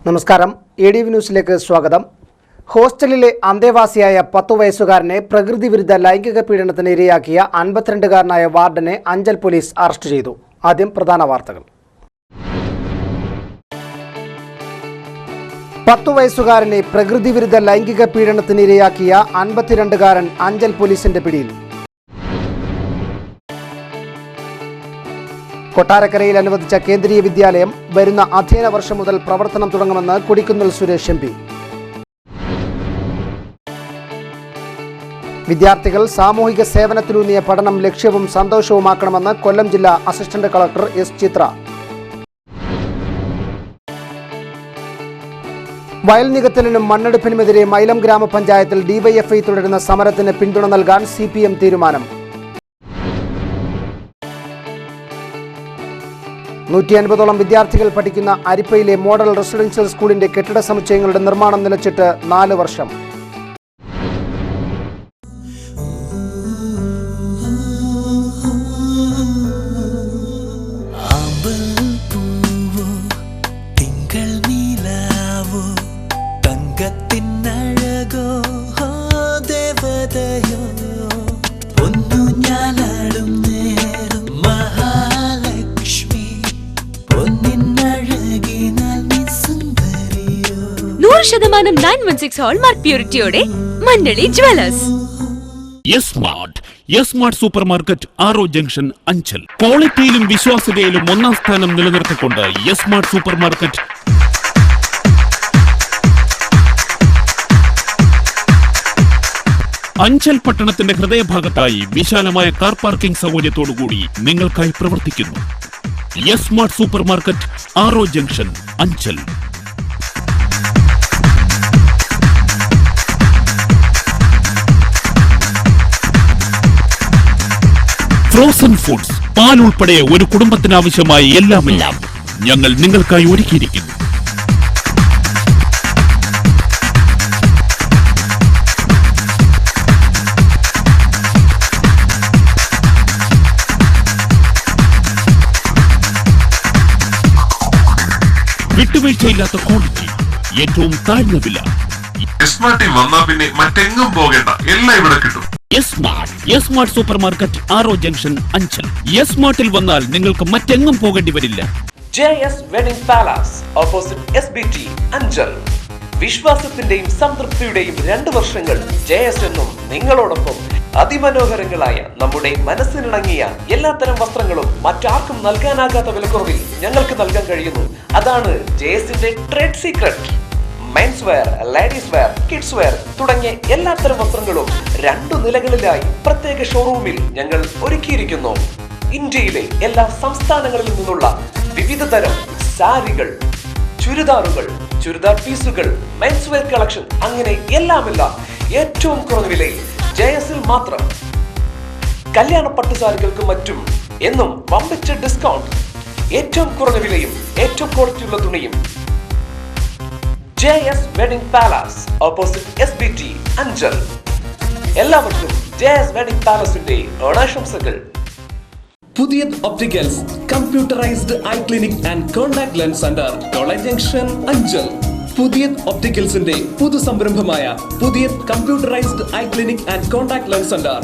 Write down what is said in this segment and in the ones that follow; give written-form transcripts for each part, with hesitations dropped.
നമസ്കാരം, ADV ന്യൂസിലേക്ക് സ്വാഗതം. ഹോസ്റ്റലിലെ അന്തേവാസിയായ 10 വയസ്സുകാരനെ പ്രകൃതി വിരുദ്ധ ലൈംഗിക പീഡനത്തിന് ഇരയാക്കിയ 52-കാരനായ വാർഡനെ അഞ്ചൽ പോലീസ് അറസ്റ്റ് ചെയ്തു. ആദ്യം പ്രധാന വാർത്തകൾ. 10 വയസ്സുകാരനെ പ്രകൃതി വിരുദ്ധ ലൈംഗിക പീഡനത്തിന് ഇരയാക്കിയ 52-കാരൻ അഞ്ചൽ പോലീസിന്റെ പിടിയിൽ. കൊട്ടാരക്കരയിൽ അനുവദിച്ച കേന്ദ്രീയ വിദ്യാലയം വരുന്ന അധ്യയന വർഷം മുതൽ പ്രവർത്തനം തുടങ്ങുമെന്ന് കൊടിക്കുന്നിൽ സുരേഷ് MP. വിദ്യാർത്ഥികൾ സാമൂഹിക സേവനത്തിലൂന്നിയ പഠനം ലക്ഷ്യവും സന്തോഷവുമാക്കണമെന്ന് കൊല്ലം ജില്ലാ അസിസ്റ്റന്റ് കളക്ടർ S. ചിത്ര. വയൽ നികത്തലിനും മണ്ണെടുപ്പിനുമെതിരെ മൈലം ഗ്രാമപഞ്ചായത്തിൽ DYFI തുടരുന്ന സമരത്തിന് പിന്തുണ നൽകാൻ CPM തീരുമാനം. 150ഓളം വിദ്യാർത്ഥികൾ പഠിക്കുന്ന അരിപ്പയിലെ മോഡൽ റെസിഡൻഷ്യൽ സ്കൂളിന്റെ കെട്ടിട സമുച്ചയങ്ങളുടെ നിർമ്മാണം നിലച്ചിട്ട് 4 വർഷം. ശതമാനം 916 ഹോൾമാർക്ക് പ്യൂരിറ്റിയോടെ മണ്ണളി ജ്വല്ലേഴ്സ്. യെസ്മാർട്ട് സൂപ്പർ മാർക്കറ്റ് ആറോ ജംഗ്ഷൻ അഞ്ചൽ. ക്വാളിറ്റിയിലും വിശ്വാസ്യതയിലും 1ാം സ്ഥാനം നിലനിർത്തിക്കൊണ്ട് യെസ്മാർട്ട് സൂപ്പർ മാർക്കറ്റ് അഞ്ചൽ പട്ടണത്തിന്റെ ഹൃദയഭാഗത്തായി വിശാലമായ കാർ പാർക്കിംഗ് സൗകര്യത്തോടുകൂടി നിങ്ങൾക്കായി പ്രവർത്തിക്കുന്നു. യെസ്മാർട്ട് സൂപ്പർ മാർക്കറ്റ് ആറോ ജംഗ്ഷൻ അഞ്ചൽ. ഫ്രോസൺ ഫുഡ്സ്, പാൽ ഉൾപ്പെടെ ഒരു കുടുംബത്തിനാവശ്യമായ എല്ലാം ഞങ്ങൾ നിങ്ങൾക്കായി ഒരുക്കിയിരിക്കുന്നു. വിട്ടുവീഴ്ചയില്ലാത്ത ക്വാളിറ്റി, ഏറ്റവും താഴ്ന്ന വില. വന്നാ പിന്നെ മറ്റെങ്ങും പോകേണ്ട, എല്ലാം ഇവിടെ കിട്ടും. യെസ്മാർട്ട് സൂപ്പർ മാർക്കറ്റ് ആറോ ജംഗ്ഷൻ അഞ്ചൽ. യെസ്മാർട്ടിൽ വന്നാൽ നിങ്ങൾക്ക് മറ്റെങ്ങും പോകേണ്ടി വരില്ല. JS wedding palace opposite SBT Anchal. വിശ്വാസത്തിന്റെയും സംതൃപ്തിയുടെയും 2 വർഷങ്ങൾ JS എന്നും നിങ്ങളോടൊപ്പം. അതിമനോഹരങ്ങളായ നമ്മുടെ മനസ്സിനിണങ്ങിയ എല്ലാത്തരം വസ്ത്രങ്ങളും മറ്റാർക്കും നൽകാനാകാത്ത വിലക്കുറവിൽ ഞങ്ങൾക്ക് നൽകാൻ കഴിയുന്നു. അതാണ് JSന്റെ trade secret. Men's wear, ladies wear, kids wear തുടങ്ങിയ എല്ലാത്തരം വസ്ത്രങ്ങളും 2 നിലകളിലായി പ്രത്യേക ഷോറൂമിൽ ഞങ്ങൾ ഒരുക്കിയിരിക്കുന്നു. ഇന്ത്യയിലെ എല്ലാ സംസ്ഥാനങ്ങളിൽ നിന്നുള്ള വിവിധ തരം സാരികൾ, ചുരിദാറുകൾ, ചുരിദാർ പീസുകൾ, മെൻസ് വെയർ കളക്ഷൻ, അങ്ങനെ എല്ലാം ഏറ്റവും കുറഞ്ഞ വിലയിൽ JSൽ മാത്രം. കല്യാണ പട്ടുസാരികൾക്ക് മറ്റും എന്നും വമ്പിച്ച ഡിസ്കൗണ്ട്. ഏറ്റവും കുറഞ്ഞ വിലയും ഏറ്റവും ക്വാളിറ്റിയുള്ള തുണിയും. JS wedding palace opposite SBT Anchal. എല്ലാവർക്കും JS വെഡിംഗ് പാലസിന്റെ ഓണാശംസകൾ. പുതിയ opticals, computerised eye clinic and contact lens centre, college junction Anchal. പുതിയ ഒപ്റ്റിക്കൽസിന്റെ പുതു സംരംഭമായ പുതിയ computerised eye clinic and contact lens centre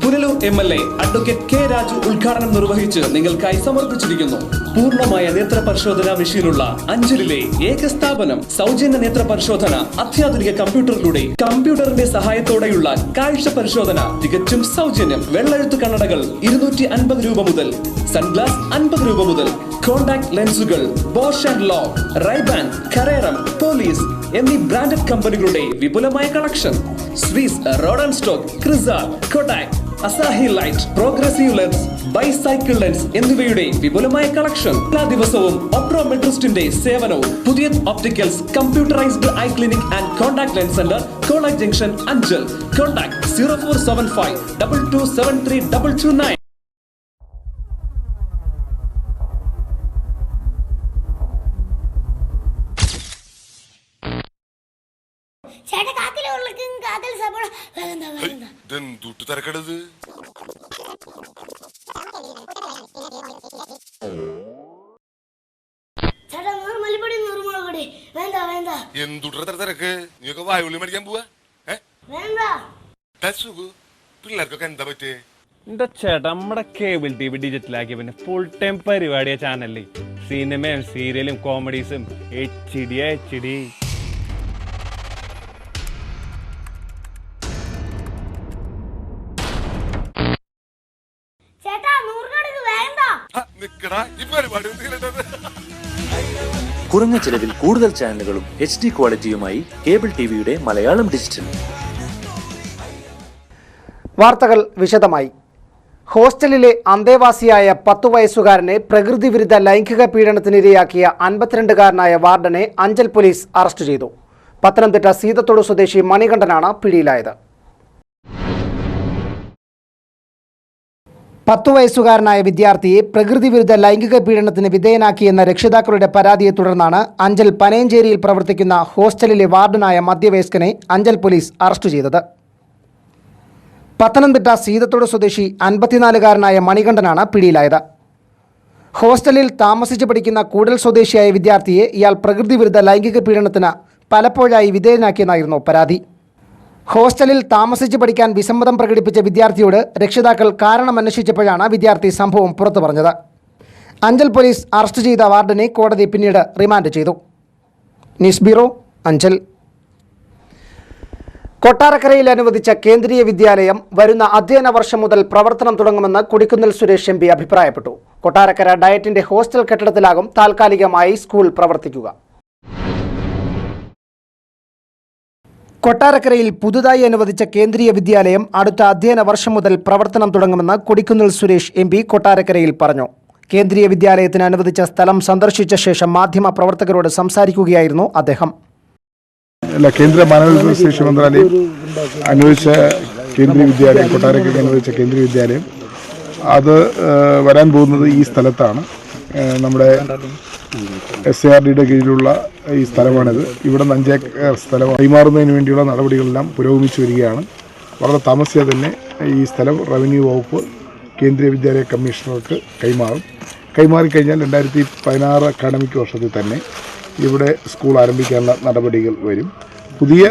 Punalur MLA advocate K. Raju ഉദ്ഘാടനം നിർവഹിച്ച് നിങ്ങൾക്കായി സമർപ്പിച്ചിരിക്കുന്നു. പൂർണ്ണമായ നേത്ര പരിശോധന മെഷീനുള്ള അഞ്ചലിലെ ഏക സ്ഥാപനം. സൗജന്യ നേത്ര പരിശോധന അത്യാധുനിക കമ്പ്യൂട്ടറിലൂടെ, കമ്പ്യൂട്ടറിന്റെ സഹായത്തോടെയുള്ള കാഴ്ച പരിശോധന തികച്ചും സൗജന്യം. വെള്ളെഴുത്ത് കണ്ണടകൾ 250 രൂപ മുതൽ, സൺഗ്ലാസ് 50 രൂപ മുതൽ. കോൺടാക്ട് ലെൻസുകൾ ബോഷ് ആൻഡ് ലോ, റൈബാൻ, കറേറം, പോലീസ് എന്നീ ബ്രാൻഡഡ് കമ്പനികളുടെ വിപുലമായ collection. Swiss, Rodenstock, Crizal, Kodak, Asahi light, progressive lens, bicycle lens എന്നിവയുടെ വിപുലമായ കളക്ഷൻ. എല്ലാ ദിവസവും ഒപ്ട്രോമെട്രിസ്റ്റിന്റെ സേവനവും. Puthiya opticals, computerised eye clinic and contact lens centre, college junction Anchal. Contact 0475 2273 229. ചേട്ടാ കാക്കിലെ ഉള്ളക്കും കാക്കൽ സബോള ദൂട്ട് തരക്കടത്. ചേട്ടാ 100 മല്ലിപ്പൊടി 100 മുളക് വേണ്ട വേണ്ട വേണ്ട എന്തുട്ര തിരക്ക് നീയൊക്കെ വായുള്ളി മേടിക്കാൻ പോവാ വേണ്ട പിള്ളേർക്കൊക്കെ എന്താ പറ്റേ എന്റെ ചേട്ടാ നമ്മുടെ കേബിൾ ടി വി ഡിജിറ്റലാക്കിയ പിന്നെ ഫുൾ ടൈം പരിപാടിയ ചാനലിൽ സിനിമയും സീരിയലും കോമഡീസും HD ചേട്ടാ 100 കണക്ക് വേണ്ട നിക്കടാ ഈ പരിപാടി കുറഞ്ഞ ചിലവിൽ കൂടുതൽ ചാനലുകളും HD ക്വാളിറ്റിയുമായി കേബിൾ ടിവിയുടെ മലയാളം ഡിജിറ്റൽ. വാർത്തകൾ വിശദമായി. ഹോസ്റ്റലിലെ അന്തേവാസിയായ 10 വയസ്സുകാരനെ പ്രകൃതി വിരുദ്ധ ലൈംഗിക പീഡനത്തിനിരയാക്കിയ 52-കാരനായ വാർഡനെ അഞ്ചൽ പോലീസ് അറസ്റ്റ് ചെയ്തു. പത്തനംതിട്ട സീതത്തോട് സ്വദേശി മണികണ്ഠനാണ് പിടിയിലായത്. 10 വയസ്സുകാരനായ വിദ്യാർത്ഥിയെ പ്രകൃതി വിരുദ്ധ ലൈംഗിക പീഡനത്തിന് വിധേയനാക്കിയെന്ന രക്ഷിതാക്കളുടെ പരാതിയെ തുടർന്നാണ് അഞ്ചൽ പനയഞ്ചേരിയിൽ പ്രവർത്തിക്കുന്ന ഹോസ്റ്റലിലെ വാർഡനായ മധ്യവയസ്കനെ അഞ്ചൽ പോലീസ് അറസ്റ്റ് ചെയ്തത്. പത്തനംതിട്ട സീതത്തോട് സ്വദേശി 54-കാരനായ മണികണ്ഠനാണ് പിടിയിലായത്. ഹോസ്റ്റലിൽ താമസിച്ച് പഠിക്കുന്ന കൂടൽ സ്വദേശിയായ വിദ്യാർത്ഥിയെ ഇയാൾ പ്രകൃതി വിരുദ്ധ ലൈംഗിക പീഡനത്തിന് പലപ്പോഴായി വിധേയനാക്കിയെന്നായിരുന്നു പരാതി. ഹോസ്റ്റലിൽ താമസിച്ച് പഠിക്കാൻ വിസമ്മതം പ്രകടിപ്പിച്ച വിദ്യാർത്ഥിയോട് രക്ഷിതാക്കൾ കാരണമന്വേഷിച്ചപ്പോഴാണ് വിദ്യാർത്ഥി സംഭവം പുറത്തു പറഞ്ഞത്. അഞ്ചൽ പോലീസ് അറസ്റ്റ് ചെയ്ത വാർഡനെ കോടതി പിന്നീട് റിമാൻഡ് ചെയ്തു. News bureau, Anchal. കൊട്ടാരക്കരയിൽ അനുവദിച്ച കേന്ദ്രീയ വിദ്യാലയം വരുന്ന അധ്യയന വർഷം മുതൽ പ്രവർത്തനം തുടങ്ങുമെന്ന് കൊടിക്കുന്നിൽ സുരേഷ് MP അഭിപ്രായപ്പെട്ടു. കൊട്ടാരക്കര ഡയറ്റിന്റെ ഹോസ്റ്റൽ കെട്ടിടത്തിലാകും താൽക്കാലികമായി സ്കൂൾ പ്രവർത്തിക്കുക. കൊട്ടാരക്കരയിൽ പുതുതായി അനുവദിച്ച കേന്ദ്രീയ വിദ്യാലയം അടുത്ത അധ്യയന വർഷം മുതൽ പ്രവർത്തനം തുടങ്ങുമെന്ന് കൊടിക്കുന്നിൽ സുരേഷ് MP കൊട്ടാരക്കരയിൽ പറഞ്ഞു. കേന്ദ്രീയ വിദ്യാലയത്തിന് അനുവദിച്ച സ്ഥലം സന്ദർശിച്ച ശേഷം മാധ്യമ പ്രവർത്തകരോട് സംസാരിക്കുകയായിരുന്നു അദ്ദേഹം. കേന്ദ്ര മാനവവിഭവശേഷി മന്ത്രാലയം അനുവദിച്ച കേന്ദ്രീയ വിദ്യാലയം, കൊട്ടാരക്കരയ്ക്ക് അനുവദിച്ച കേന്ദ്രീയ വിദ്യാലയം അത് വരാൻ പോകുന്നത് ഈ സ്ഥലത്താണ്. നമ്മുടെ SARDയുടെ കീഴിലുള്ള ഈ സ്ഥലമാണിത്. ഇവിടെ 5 ഏക്കർ സ്ഥലം കൈമാറുന്നതിന് വേണ്ടിയുള്ള നടപടികളെല്ലാം പുരോഗമിച്ചു വരികയാണ്. വളരെ താമസിയാതെ തന്നെ ഈ സ്ഥലം റവന്യൂ വകുപ്പ് കേന്ദ്രീയ വിദ്യാലയ കമ്മീഷണർക്ക് കൈമാറിക്കഴിഞ്ഞാൽ 2016 അക്കാഡമിക് വർഷത്തിൽ തന്നെ ഇവിടെ സ്കൂൾ ആരംഭിക്കാനുള്ള നടപടികൾ വരും. പുതിയ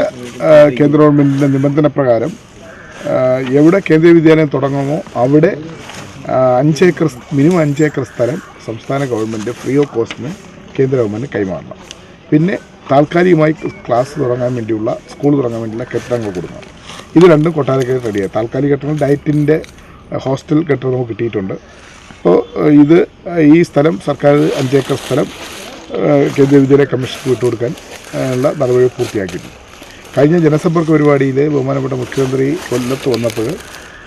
കേന്ദ്ര ഗവൺമെൻറ്റിൻ്റെ നിബന്ധന പ്രകാരം എവിടെ കേന്ദ്രീയ വിദ്യാലയം തുടങ്ങുമോ അവിടെ 5 ഏക്കർ മിനിമം 5 ഏക്കർ സ്ഥലം സംസ്ഥാന ഗവൺമെൻറ് ഫ്രീ ഓഫ് കോസ്റ്റിന് കേന്ദ്ര ഗവൺമെൻറ് കൈമാറണം. പിന്നെ താൽക്കാലികമായി സ്കൂൾ തുടങ്ങാൻ വേണ്ടിയുള്ള കെട്ടിടങ്ങൾ കൊടുക്കണം. ഇത് രണ്ടും കൊട്ടാരക്കര റെഡിയായി. താൽക്കാലിക കെട്ടിടങ്ങൾ ഡയറ്റിൻ്റെ ഹോസ്റ്റൽ കെട്ടിടം നമുക്ക് കിട്ടിയിട്ടുണ്ട്. അപ്പോൾ ഈ സ്ഥലം സർക്കാർ 5 ഏക്കർ സ്ഥലം കേന്ദ്രീയ വിദ്യാലയ കമ്മീഷർക്ക് വിട്ടുകൊടുക്കാൻ ഉള്ള നടപടികൾ പൂർത്തിയാക്കിയിട്ടുണ്ട്. കഴിഞ്ഞ ജനസമ്പർക്ക പരിപാടിയിൽ ബഹുമാനപ്പെട്ട മുഖ്യമന്ത്രി കൊല്ലത്ത് വന്നപ്പോൾ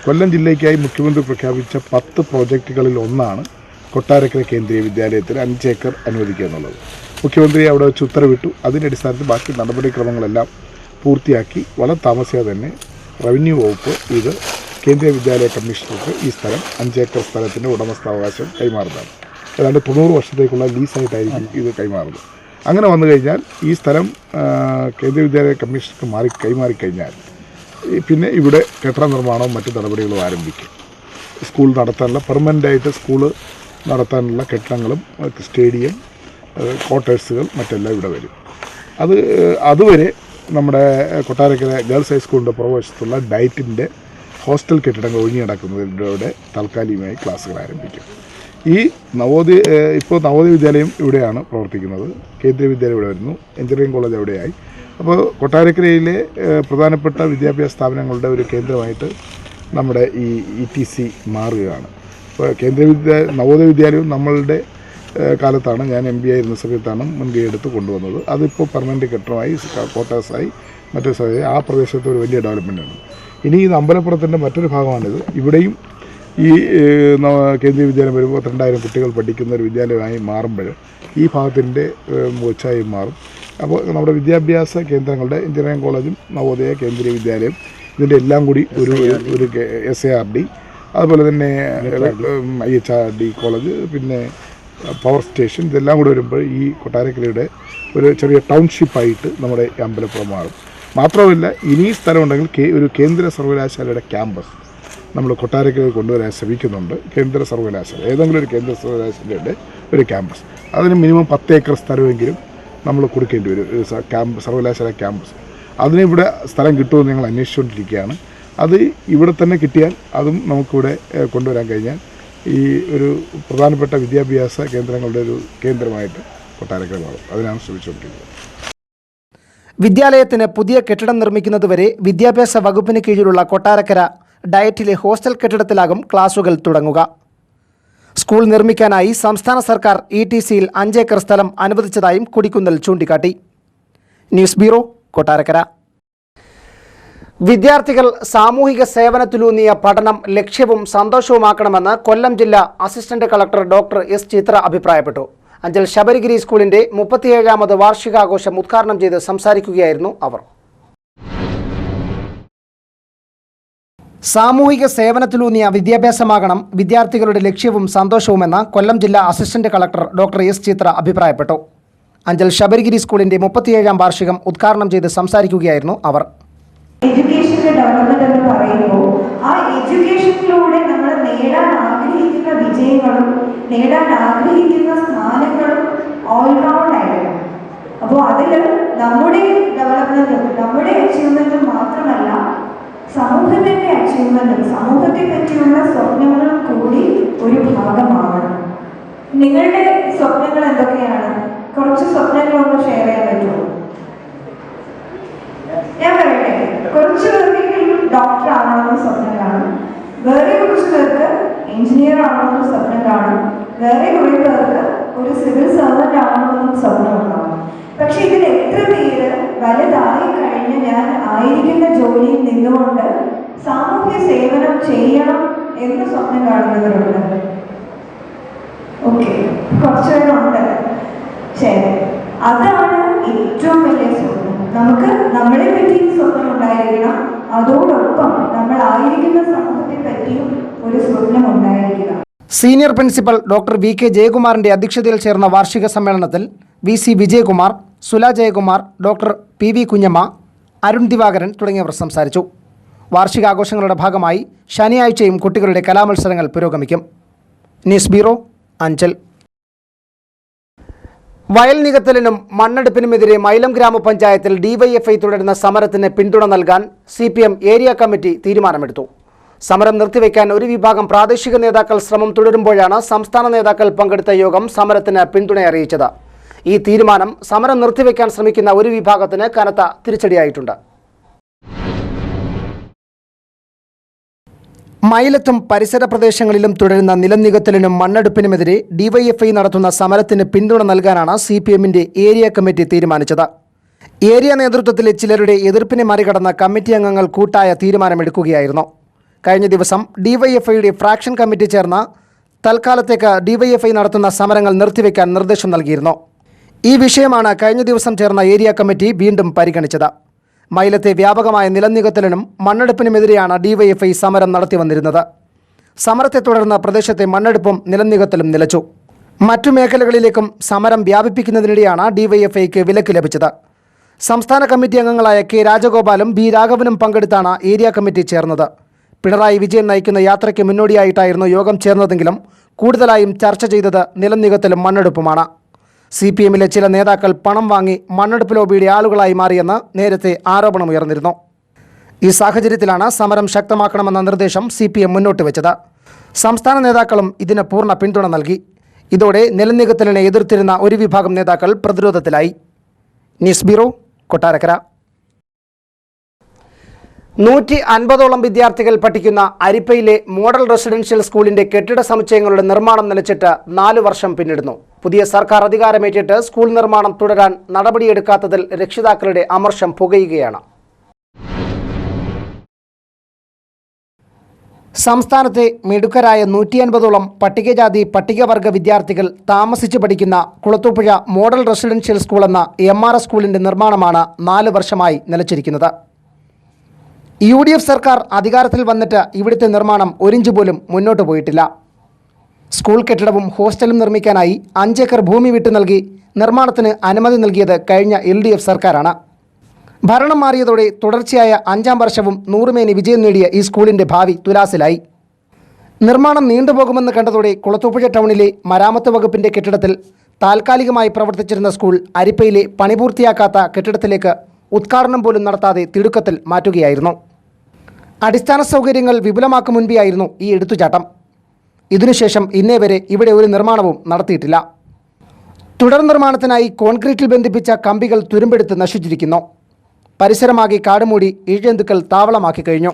കൊല്ലം ജില്ലയ്ക്കായി മുഖ്യമന്ത്രി പ്രഖ്യാപിച്ച 10 പ്രോജക്റ്റുകളിൽ ഒന്നാണ് കൊട്ടാരക്കര കേന്ദ്രീയ വിദ്യാലയത്തിന് 5 ഏക്കർ അനുവദിക്കുക എന്നുള്ളത്. മുഖ്യമന്ത്രി അവിടെ വെച്ച് ഉത്തരവിട്ടു. അതിൻ്റെ അടിസ്ഥാനത്തിൽ ബാക്കി നടപടിക്രമങ്ങളെല്ലാം പൂർത്തിയാക്കി വളരെ താമസിയാതെ തന്നെ റവന്യൂ വകുപ്പ് ഇത് കേന്ദ്രീയ വിദ്യാലയ കമ്മീഷണർക്ക് ഈ സ്ഥലം 5 ഏക്കർ സ്ഥലത്തിൻ്റെ ഉടമസ്ഥാവകാശം കൈമാറുന്നതാണ്. ഏതാണ്ട് 90 വർഷത്തേക്കുള്ള ലീസായിട്ടായിരിക്കും ഇത് കൈമാറുന്നത്. അങ്ങനെ വന്നു കഴിഞ്ഞാൽ ഈ സ്ഥലം കേന്ദ്രീയ വിദ്യാലയ കമ്മീഷണർക്ക് കൈമാറിക്കഴിഞ്ഞാൽ പിന്നെ ഇവിടെ കെട്ടിട നിർമ്മാണവും മറ്റു നടപടികളും ആരംഭിക്കും. സ്കൂൾ നടത്താനുള്ള പെർമനൻ്റായിട്ട് സ്കൂൾ നടത്താനുള്ള കെട്ടിടങ്ങളും സ്റ്റേഡിയം, ക്വാർട്ടേഴ്സുകൾ മറ്റെല്ലാം ഇവിടെ വരും. അതുവരെ നമ്മുടെ കൊട്ടാരക്കര ഗേൾസ് ഹൈസ്കൂളിൻ്റെ പുറകുവശത്തുള്ള ഡയറ്റിൻ്റെ ഹോസ്റ്റൽ കെട്ടിടങ്ങൾ ഒഴിഞ്ഞു കിടക്കുന്നതിലൂടെ താൽക്കാലികമായി ക്ലാസ്സുകൾ ആരംഭിക്കും. ഈ നവോദയ വിദ്യാലയം ഇവിടെയാണ് പ്രവർത്തിക്കുന്നത്. കേന്ദ്രീയ വിദ്യാലയം ഇവിടെ വരുന്നു. എഞ്ചിനീയറിംഗ് കോളേജ് അവിടെയായി. അപ്പോൾ കൊട്ടാരക്കരയിലെ പ്രധാനപ്പെട്ട വിദ്യാഭ്യാസ സ്ഥാപനങ്ങളുടെ ഒരു കേന്ദ്രമായിട്ട് നമ്മുടെ ഈ ETC മാറുകയാണ്. അപ്പോൾ നവോദയ വിദ്യാലയവും നമ്മളുടെ കാലത്താണ്, ഞാൻ MP ആയിരുന്ന സമയത്താണ് മുൻകൈ എടുത്ത് കൊണ്ടുവന്നത്. അതിപ്പോൾ പെർമനൻ്റ് കെട്ടിടമായി, ക്വാർട്ടേഴ്സായി, മറ്റൊരു സ്ഥലമായി ആ പ്രദേശത്ത് ഒരു വലിയ ഡെവലപ്മെൻറ്റാണ്. ഇനി ഇത് അമ്പലപ്പുറത്തിൻ്റെ മറ്റൊരു ഭാഗമാണിത്. ഇവിടെയും ഈ കേന്ദ്രീയ വിദ്യാലയം വരുമ്പോൾ 32,000 കുട്ടികൾ പഠിക്കുന്ന ഒരു വിദ്യാലയമായി മാറുമ്പോൾ ഈ ഭാഗത്തിൻ്റെ മുഖച്ഛായ മാറും. അപ്പോൾ നമ്മുടെ വിദ്യാഭ്യാസ കേന്ദ്രങ്ങളുടെ എഞ്ചിനീയറിംഗ് കോളേജും നവോദയ കേന്ദ്രീയ വിദ്യാലയം ഇതിൻ്റെ എല്ലാം കൂടി ഒരു SARD, അതുപോലെ തന്നെ IHRD കോളേജ്, പിന്നെ പവർ സ്റ്റേഷൻ, ഇതെല്ലാം കൂടി വരുമ്പോൾ ഈ കൊട്ടാരക്കരയുടെ ഒരു ചെറിയ ടൗൺഷിപ്പായിട്ട് നമ്മുടെ അമ്പലപ്പുറം മാറും. മാത്രമല്ല ഇനി സ്ഥലമുണ്ടെങ്കിൽ ഒരു കേന്ദ്ര സർവകലാശാലയുടെ ക്യാമ്പസ് നമ്മൾ കൊട്ടാരക്കരയിൽ കൊണ്ടുവരാൻ ശ്രമിക്കുന്നുണ്ട്. കേന്ദ്ര സർവകലാശാല, ഏതെങ്കിലും ഒരു കേന്ദ്ര സർവകലാശാലയുടെ ഒരു ക്യാമ്പസ്, അതിന് മിനിമം 10 ഏക്കർ സ്ഥലമെങ്കിലും നമ്മൾ കൊടുക്കേണ്ടി വരും, സർവകലാശാല ക്യാമ്പസ്. അതിന് ഇവിടെ സ്ഥലം കിട്ടുമെന്ന് ഞങ്ങൾ അന്വേഷിച്ചുകൊണ്ടിരിക്കുകയാണ്. അത് ഇവിടെ തന്നെ കിട്ടിയാൽ അതും നമുക്കിവിടെ കൊണ്ടുവരാൻ കഴിഞ്ഞാൽ ഈ ഒരു പ്രധാനപ്പെട്ട വിദ്യാഭ്യാസ കേന്ദ്രങ്ങളുടെ ഒരു കേന്ദ്രമായിട്ട് കൊട്ടാരക്കര മാറും. അതിനാണ് ശ്രമിച്ചുകൊണ്ടിരിക്കുന്നത്. വിദ്യാലയത്തിന് പുതിയ കെട്ടിടം നിർമ്മിക്കുന്നതുവരെ വിദ്യാഭ്യാസ വകുപ്പിന് കീഴിലുള്ള കൊട്ടാരക്കര ഡയറ്റിലെ ഹോസ്റ്റൽ കെട്ടിടത്തിലാകും ക്ലാസുകൾ തുടങ്ങുക. സ്കൂൾ നിർമ്മിക്കാനായി സംസ്ഥാന സർക്കാർ ETCയിൽ 5 ഏക്കർ സ്ഥലം അനുവദിച്ചതായും കൊടിക്കുന്നിൽ ചൂണ്ടിക്കാട്ടി. News bureau, Kottarakkara. വിദ്യാർത്ഥികൾ സാമൂഹിക സേവനത്തിലൂന്നിയ പഠനം ലക്ഷ്യവും സന്തോഷവുമാക്കണമെന്ന് കൊല്ലം ജില്ലാ അസിസ്റ്റന്റ് കളക്ടർ ഡോക്ടർ S. ചിത്ര അഭിപ്രായപ്പെട്ടു. അഞ്ചൽ ശബരിഗിരി സ്കൂളിന്റെ 37ാമത് വാർഷികാഘോഷം ഉദ്ഘാടനം ചെയ്ത് സംസാരിക്കുകയായിരുന്നു അവർ. സാമൂഹിക സേവനത്തിലൂന്നിയ വിദ്യാഭ്യാസമാകണം വിദ്യാർത്ഥികളുടെ ലക്ഷ്യവും സന്തോഷവുമെന്ന് കൊല്ലം ജില്ലാ അസിസ്റ്റന്റ് കളക്ടർ ഡോക്ടർ S. ചിത്ര അഭിപ്രായപ്പെട്ടു. അഞ്ചൽ ശബരിഗിരി സ്കൂളിന്റെ 37ാം വാർഷികം ഉദ്ഘാടനം ചെയ്ത് സംസാരിക്കുകയായിരുന്നു അവർ. എഡ്യൂക്കേഷന്റെ ഡെവലപ്മെന്റ് എന്ന് പറയുമ്പോൾ ആ എഡ്യൂക്കേഷനിലൂടെ നമ്മൾ നേടാൻ ആഗ്രഹിക്കുന്ന വിജയങ്ങളും നേടാൻ ആഗ്രഹിക്കുന്ന സ്ഥാനങ്ങളും ഓൾറൗണ്ട് ആയിരിക്കണം. അപ്പോൾ അതിൽ നമ്മുടെ ഡെവലപ്മെന്റും നമ്മുടെ അച്ചീവ്മെന്റും മാത്രമല്ല, സമൂഹത്തിന്റെ അച്ചീവ്മെന്റും സമൂഹത്തെ പറ്റിയുള്ള സ്വപ്നങ്ങളും കൂടി ഒരു ഭാഗമാകണം. നിങ്ങളുടെ സ്വപ്നങ്ങൾ എന്തൊക്കെയാണ്? കുറച്ച് സ്വപ്നങ്ങളൊന്ന് ഷെയർ ചെയ്യാൻ പറ്റുമോ? ഞാൻ പറയട്ടെ, കുറച്ച് പേർക്കെങ്കിലും ഡോക്ടർ ആവണമെന്ന് സ്വപ്നം കാണും, വേറെ കുറച്ച് പേർക്ക് എഞ്ചിനീയർ ആവണമെന്ന് സ്വപ്നം കാണും, വേറെ കുറെ പേർക്ക് ഒരു സിവിൽ സർവന്റ് ആവണമെന്നും സ്വപ്നം ഉണ്ടാവും. പക്ഷെ ഇതിൽ എത്ര പേര് വലുതായി കഴിഞ്ഞ് ഞാൻ ആയിരിക്കുന്ന ജോലിയിൽ നിന്നുകൊണ്ട് സാമൂഹ്യ സേവനം ചെയ്യണം എന്ന് സ്വപ്നം കാണുന്നവരുണ്ട്? ഓക്കെ, കുറച്ചുപേരുണ്ട്. ശരി, അതാണ് ഏറ്റവും വലിയ സ്വപ്നം. നമുക്ക് നമ്മളെ പറ്റിയും സ്വപ്നം ഉണ്ടായിരിക്കണം, അതോടൊപ്പം നമ്മൾ ആയിരിക്കുന്ന സമൂഹത്തെ പറ്റിയും ഒരു സ്വപ്നം ഉണ്ടായിരിക്കണം. സീനിയർ പ്രിൻസിപ്പൽ ഡോക്ടർ VK ജയകുമാറിന്റെ അധ്യക്ഷതയിൽ ചേർന്ന വാർഷിക സമ്മേളനത്തിൽ VC Vijayakumar, Sula Jayakumar, doctor PV Kunjamma, Arun Divakaran തുടങ്ങിയവർ സംസാരിച്ചു. വാർഷികാഘോഷങ്ങളുടെ ഭാഗമായി ശനിയാഴ്ചയും കുട്ടികളുടെ കലാമത്സരങ്ങൾ പുരോഗമിക്കും. News bureau, Anchal. വയൽ നികത്തലിനും മണ്ണെടുപ്പിനുമെതിരെ മൈലം ഗ്രാമപഞ്ചായത്തിൽ DYFI തുടരുന്ന സമരത്തിന് പിന്തുണ നൽകാൻ CPM ഏരിയ കമ്മിറ്റി തീരുമാനമെടുത്തു. സമരം നിർത്തിവെക്കാൻ ഒരു വിഭാഗം പ്രാദേശിക നേതാക്കൾ ശ്രമം തുടരുമ്പോഴാണ് സംസ്ഥാന നേതാക്കൾ പങ്കെടുത്ത യോഗം സമരത്തിന് പിന്തുണ അറിയിച്ചത്. ഈ തീരുമാനം സമരം നിർത്തിവെക്കാൻ ശ്രമിക്കുന്ന ഒരു വിഭാഗത്തിന് കനത്ത തിരിച്ചടിയായിട്ടുണ്ട്. മൈലത്തും പരിസര പ്രദേശങ്ങളിലും തുടരുന്ന നിലം നികത്തലിനും മണ്ണെടുപ്പിനുമെതിരെ DYFI നടത്തുന്ന സമരത്തിന് പിന്തുണ നൽകാനാണ് CPMന്റെ ഏരിയ കമ്മിറ്റി തീരുമാനിച്ചത്. ഏരിയ നേതൃത്വത്തിലെ ചിലരുടെ എതിർപ്പിനെ മറികടന്ന കമ്മിറ്റി അംഗങ്ങൾ കൂട്ടായ തീരുമാനമെടുക്കുകയായിരുന്നു. കഴിഞ്ഞ ദിവസം DYFIയുടെ ഫ്രാക്ഷൻ കമ്മിറ്റി ചേർന്ന തൽക്കാലത്തേക്ക് DYFI നടത്തുന്ന സമരങ്ങൾ നിർത്തിവെക്കാൻ നിർദ്ദേശം നൽകിയിരുന്നു. ഈ വിഷയമാണ് കഴിഞ്ഞ ദിവസം ചേർന്ന ഏരിയ കമ്മിറ്റി വീണ്ടും പരിഗണിച്ചത്. മൈലത്തെ വ്യാപകമായ നിലം നികത്തലിനും മണ്ണെടുപ്പിനുമെതിരെയാണ് DYFI സമരം നടത്തിവന്നിരുന്നത്. സമരത്തെ തുടർന്ന് പ്രദേശത്തെ മണ്ണെടുപ്പും നിലം നികത്തലും നിലച്ചു. മറ്റു മേഖലകളിലേക്കും സമരം വ്യാപിപ്പിക്കുന്നതിനിടെയാണ് DYFIക്ക് വിലക്ക് ലഭിച്ചത്. സംസ്ഥാന കമ്മിറ്റി അംഗങ്ങളായ K. രാജഗോപാലും B. രാഘവനും പങ്കെടുത്താണ് ഏരിയ കമ്മിറ്റി ചേർന്നത്. പിണറായി വിജയൻ നയിക്കുന്ന യാത്രയ്ക്ക് മുന്നോടിയായിട്ടായിരുന്നു യോഗം ചേർന്നതെങ്കിലും കൂടുതലായും ചർച്ച ചെയ്തത് നിലം നികത്തലും മണ്ണെടുപ്പുമാണ്. CPMലെ ചില നേതാക്കൾ പണം വാങ്ങി മണ്ണെടുപ്പ് ലോബിയുടെ ആളുകളായി മാറിയെന്ന് നേരത്തെ ആരോപണമുയർന്നിരുന്നു. ഈ സാഹചര്യത്തിലാണ് സമരം ശക്തമാക്കണമെന്ന നിർദ്ദേശം CPM മുന്നോട്ട് വെച്ചത്. സംസ്ഥാന നേതാക്കളും ഇതിന് പൂർണ്ണ പിന്തുണ നൽകി. ഇതോടെ നിലം നികത്തലിനെ എതിർത്തിരുന്ന ഒരു വിഭാഗം നേതാക്കൾ പ്രതിരോധത്തിലായി. News bureau, Kottarakkara. 150ഓളം വിദ്യാർത്ഥികൾ പഠിക്കുന്ന അരിപ്പയിലെ മോഡൽ റെസിഡൻഷ്യൽ സ്കൂളിന്റെ കെട്ടിട സമുച്ചയങ്ങളുടെ നിർമ്മാണം നിലച്ചിട്ട് 4 വർഷം പിന്നിടുന്നു. പുതിയ സർക്കാർ അധികാരമേറ്റിട്ട് സ്കൂൾ നിർമ്മാണം തുടരാൻ നടപടിയെടുക്കാത്തതിൽ രക്ഷിതാക്കളുടെ അമർഷം പുകയുകയാണ്. സംസ്ഥാനത്തെ മിടുക്കരായ 150ഓളം പട്ടികജാതി പട്ടികവർഗ വിദ്യാർത്ഥികൾ താമസിച്ച് പഠിക്കുന്ന കുളത്തൂപ്പുഴ മോഡൽ റെസിഡൻഷ്യൽ സ്കൂൾ എന്ന MRS സ്കൂളിന്റെ നിർമ്മാണമാണ് 4 വർഷമായി നിലച്ചിരിക്കുന്നത്. UDF സർക്കാർ അധികാരത്തിൽ വന്നിട്ട് ഇവിടുത്തെ നിർമ്മാണം 1 ഇഞ്ച് പോലും മുന്നോട്ട് പോയിട്ടില്ല. സ്കൂൾ കെട്ടിടവും ഹോസ്റ്റലും നിർമ്മിക്കാനായി 5 ഏക്കർ ഭൂമി വിട്ടു നൽകി നിർമ്മാണത്തിന് അനുമതി നൽകിയത് കഴിഞ്ഞ LDF സർക്കാരാണ്. ഭരണം മാറിയതോടെ തുടർച്ചയായ 5ാം വർഷവും 100 മേനി വിജയം നേടിയ ഈ സ്കൂളിന്റെ ഭാവി തുലാസിലായി. നിർമ്മാണം നീണ്ടുപോകുമെന്ന് കണ്ടതോടെ കുളത്തൂപ്പുഴ ടൗണിലെ മരാമത്ത് വകുപ്പിന്റെ കെട്ടിടത്തിൽ താൽക്കാലികമായി പ്രവർത്തിച്ചിരുന്ന സ്കൂൾ അരിപ്പയിലെ പണി പൂർത്തിയാക്കാത്ത കെട്ടിടത്തിലേക്ക് ഉദ്ഘാടനം പോലും നടത്താതെ തിടുക്കത്തിൽ മാറ്റുകയായിരുന്നു. അടിസ്ഥാന സൗകര്യങ്ങൾ വിപുലമാക്കും മുൻപെയായിരുന്നു ഈ എടുത്തുചാട്ടം. ഇതിനുശേഷം ഇന്നേ വരെ ഇവിടെ ഒരു നിർമ്മാണവും നടത്തിയിട്ടില്ല. തുടർ നിർമ്മാണത്തിനായി കോൺക്രീറ്റിൽ ബന്ധിപ്പിച്ച കമ്പികൾ തുരുമ്പെടുത്ത് നശിച്ചിരിക്കുന്നു. പരിസരമാകെ കാടുമൂടി ഇഴജന്തുക്കൾ താവളമാക്കി കഴിഞ്ഞു.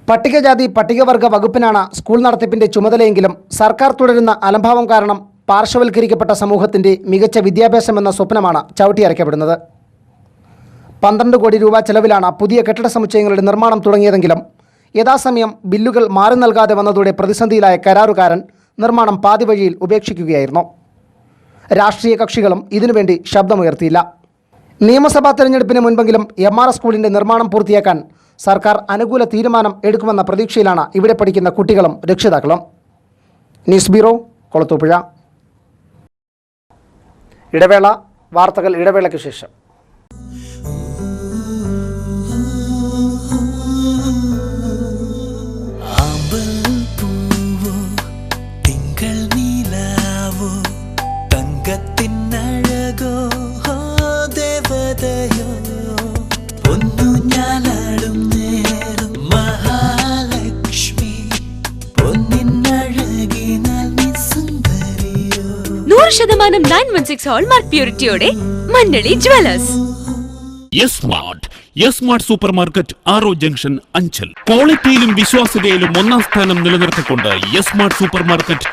പട്ടികജാതി പട്ടികവർഗ വകുപ്പിനാണ് സ്കൂൾ നടത്തിപ്പിന്റെ ചുമതലയെങ്കിലും സർക്കാർ തുടരുന്ന അലംഭാവം കാരണം പാർശ്വവൽക്കരിക്കപ്പെട്ട സമൂഹത്തിന്റെ മികച്ച വിദ്യാഭ്യാസം എന്ന സ്വപ്നമാണ് ചവിട്ടിയരയ്ക്കപ്പെടുന്നത്. 12 കോടി രൂപ ചെലവിലാണ് പുതിയ കെട്ടിട സമുച്ചയങ്ങളുടെ നിർമ്മാണം തുടങ്ങിയതെങ്കിലും യഥാസമയം ബില്ലുകൾ മാറി നൽകാതെ വന്നതോടെ പ്രതിസന്ധിയിലായ കരാറുകാരൻ നിർമ്മാണം പാതിവഴിയിൽ ഉപേക്ഷിക്കുകയായിരുന്നു. രാഷ്ട്രീയ കക്ഷികളും ഇതിനുവേണ്ടി ശബ്ദമുയർത്തിയില്ല. നിയമസഭാ തെരഞ്ഞെടുപ്പിന് മുൻപെങ്കിലും MRS സ്കൂളിന്റെ നിർമ്മാണം പൂർത്തിയാക്കാൻ സർക്കാർ അനുകൂല തീരുമാനം എടുക്കുമെന്ന പ്രതീക്ഷയിലാണ് ഇവിടെ പഠിക്കുന്ന കുട്ടികളും രക്ഷിതാക്കളും. News bureau, Kulathupuzha. ഇടവേള. വാർത്തകൾ ഇടവേളയ്ക്ക് ശേഷം. ശതമാനം 916 ഹോൾമാർക്ക് പ്യൂരിറ്റിയോടെ Mannali jewellers. Smart super market ആറോ ജംഗ്ഷൻ അഞ്ചൽ. ക്വാളിറ്റിയിലും വിശ്വാസ്യതയിലും ഒന്നാം സ്ഥാനം നിലനിർത്തിക്കൊണ്ട് സ്മാർട്ട് സൂപ്പർ മാർക്കറ്റ്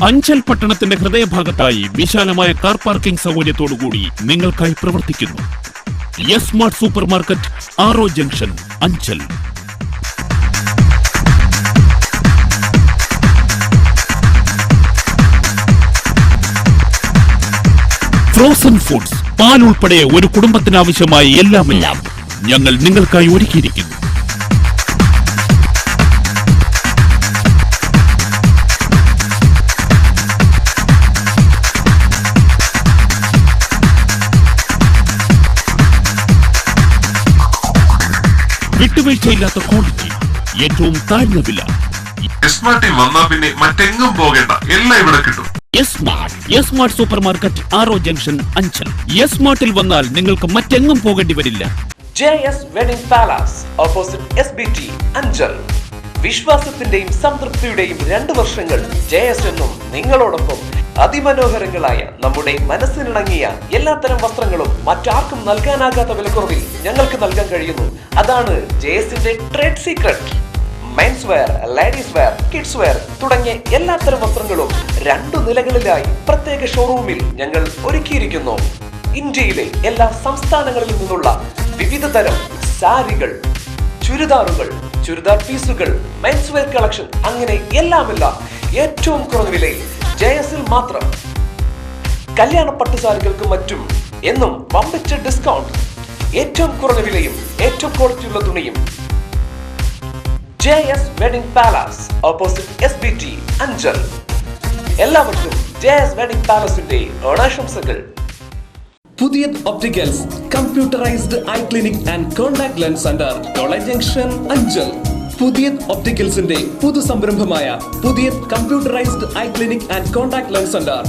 അഞ്ചൽ പട്ടണത്തിന്റെ ഹൃദയഭാഗത്തായി വിശാലമായ കാർ പാർക്കിംഗ് സൗകര്യത്തോടുകൂടി നിങ്ങൾക്കായി പ്രവർത്തിക്കുന്നു. സ്മാർട്ട് സൂപ്പർ മാർക്കറ്റ് ആറോ ജംഗ്ഷൻ അഞ്ചൽ. ഫ്രോസൺ ഫുഡ്സ്, പാൽ ഉൾപ്പെടെ ഒരു കുടുംബത്തിനാവശ്യമായ എല്ലാം ഞങ്ങൾ നിങ്ങൾക്കായി ഒരുക്കിയിരിക്കുന്നു. വിട്ടുവീഴ്ചയില്ലാത്ത ക്വാളിറ്റി, ഏറ്റവും താഴ്ന്ന വില. സ്മാർട്ടിൽ വന്നാ പിന്നെ മറ്റെങ്ങും പോകേണ്ട, എല്ലാം ഇവിടെ കിട്ടും. സ്മാർട്ട് സൂപ്പർ മാർക്കറ്റ് ആറോ ജംഗ്ഷൻ അഞ്ചൽ. സ്മാർട്ടിൽ വന്നാൽ നിങ്ങൾക്ക് മറ്റെങ്ങും പോകേണ്ടി വരില്ല. JS wedding palace opposite SBT Anchal. വിശ്വാസത്തിന്റെയും സംതൃപ്തിയുടെയും 2 വർഷങ്ങൾ JS എന്നും നിങ്ങളോടൊപ്പം. അതിമനോഹരങ്ങളായ നമ്മുടെ മനസ്സിനിണങ്ങിയ എല്ലാത്തരം വസ്ത്രങ്ങളും മറ്റാർക്കും നൽകാനാകാത്ത വിലക്കുറവിൽ ഞങ്ങൾക്ക് നൽകാൻ കഴിയുന്നു. അതാണ് JSന്റെ trade secret. Men's wear, ladies wear, kids wear തുടങ്ങിയ എല്ലാത്തരം വസ്ത്രങ്ങളും 2 നിലകളിലായി പ്രത്യേക ഷോറൂമിൽ ഞങ്ങൾ ഒരുക്കിയിരിക്കുന്നു. ഇന്ത്യയിലെ എല്ലാ സംസ്ഥാനങ്ങളിൽ നിന്നുള്ള വിവിധ തരം സാരികൾ, ചുരിദാറുകൾ, ചുരിദാർ പീസുകൾ, മെൻസ് വെയർ കളക്ഷൻ, അങ്ങനെ എല്ലാമെല്ലാം ഏറ്റവും കുറഞ്ഞ വിലയിൽ JSൽ മാത്രം. കല്യാണ പട്ടുസാരികൾക്കും മറ്റും എന്നും വമ്പിച്ച ഡിസ്കൗണ്ട്. ഏറ്റവും കുറഞ്ഞ വിലയും ഏറ്റവും ക്വാളിറ്റിയുള്ള തുണിയും. JS wedding palace opposite SBT Anchal. എല്ലാവർക്കും JS വെഡിംഗ് പാലസിന്റെ ഓണാശംസകൾ. പുതിയ opticals, computerised eye clinic and contact lens centre, college junction Anchal. പുതിയ ഒപ്റ്റിക്കൽസിന്റെ പുതു സംരംഭമായ പുതിയ computerised eye clinic and contact lens centre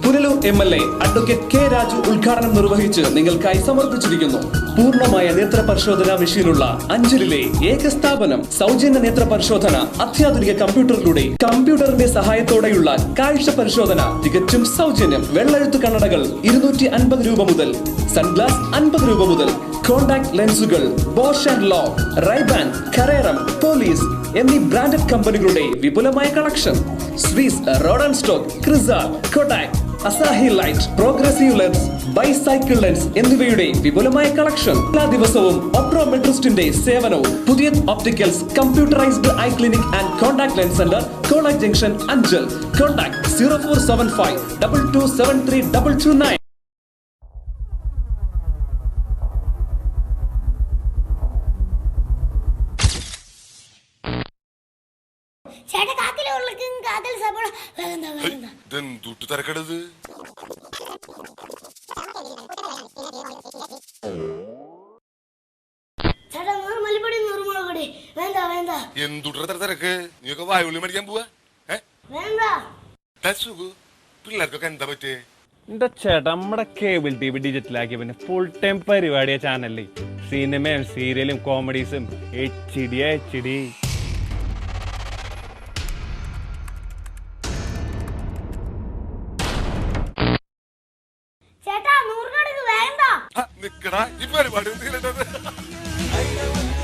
Punalur MLA advocate K. Raju ഉദ്ഘാടനം നിർവഹിച്ച് നിങ്ങൾക്കായി സമർപ്പിച്ചിരിക്കുന്നു. പൂർണ്ണമായ നേത്ര പരിശോധന മെഷീനുള്ള അഞ്ചലിലെ ഏക സ്ഥാപനം. സൗജന്യ നേത്ര പരിശോധന അത്യാധുനിക കമ്പ്യൂട്ടറിലൂടെ, കമ്പ്യൂട്ടറിന്റെ സഹായത്തോടെയുള്ള കാഴ്ച പരിശോധന തികച്ചും സൗജന്യം. വെള്ളെഴുത്ത് കണ്ണടകൾ 250 രൂപ മുതൽ, സൺഗ്ലാസ് 50 രൂപ മുതൽ. കോൺടാക്ട് ലെൻസുകൾ ബോഷ് ആൻഡ് ലോ, റൈബാൻ, കറേറം, പോലീസ് എന്നീ ബ്രാൻഡഡ് കമ്പനികളുടെ വിപുലമായ collection. Swiss, Rodenstock, Crizal, Kodak, Asahi light, progressive lens, bicycle lens എന്നിവയുടെ വിപുലമായ കളക്ഷൻ. എല്ലാ ദിവസവും ഒപ്ട്രോമെട്രിസ്റ്റിന്റെ സേവനവും. Puthiya opticals, computerised eye clinic and contact lens centre, college junction Anchal. Contact 0475 2273 229. ചേട്ടാ കാക്കിലുള്ളക്കും കാക്കൽ സബോള ഇതെന്തുട്ട് തിരക്കടത്? ചേട്ടാ 100 മല്ലിപ്പൊടി 100 മുളക് പൊടി വേണ്ട എന്തുട്ട തിരക്ക് നീയൊക്കെ വായുള്ളി മേടിക്കാൻ പോവാ പിള്ളേർക്കൊക്കെ എന്താ പറ്റേ എന്റെ ചേട്ടാ നമ്മുടെ കേബിൾ ടി വി ഡിജിറ്റലാക്കിയ പിന്നെ ഫുൾ ടൈം പരിപാടിയ ചാനലിൽ സിനിമയും സീരിയലും കോമഡീസും HD.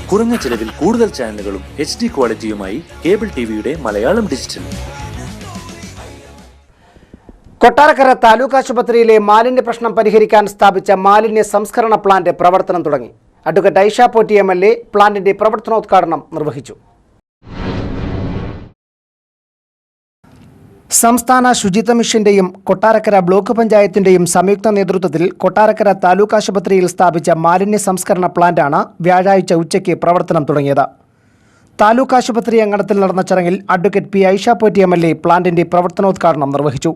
കുറഞ്ഞ ചിലവിൽ കൂടുതൽ ചാനലുകളും HD ക്വാളിറ്റിയുമായി കേബിൾ ടിവിയുടെ മലയാളം ഡിജിറ്റൽ. കൊട്ടാരക്കര താലൂക്ക് ആശുപത്രിയിലെ മാലിന്യ പ്രശ്നം പരിഹരിക്കാൻ സ്ഥാപിച്ച മാലിന്യ സംസ്കരണ പ്ലാന്റ് പ്രവർത്തനം തുടങ്ങി. അഡ്വക്കേറ്റ് ഐഷ പോറ്റി MLA പ്ലാന്റിന്റെ പ്രവർത്തനോദ്ഘാടനം നിർവഹിച്ചു. സംസ്ഥാന ശുചിത്വ മിഷന്റെയും കൊട്ടാരക്കര ബ്ലോക്ക് പഞ്ചായത്തിന്റെയും സംയുക്ത നേതൃത്വത്തിൽ കൊട്ടാരക്കര താലൂക്ക് ആശുപത്രിയിൽ സ്ഥാപിച്ച മാലിന്യ സംസ്കരണ പ്ലാന്റാണ് വ്യാഴാഴ്ച ഉച്ചയ്ക്ക് പ്രവർത്തനം തുടങ്ങിയത്. താലൂക്ക് ആശുപത്രി അങ്കണത്തിൽ നടന്ന ചടങ്ങിൽ advocate P. Aisha Potti MLA പ്ലാന്റിന്റെ പ്രവർത്തനോദ്ഘാടനം നിർവഹിച്ചു.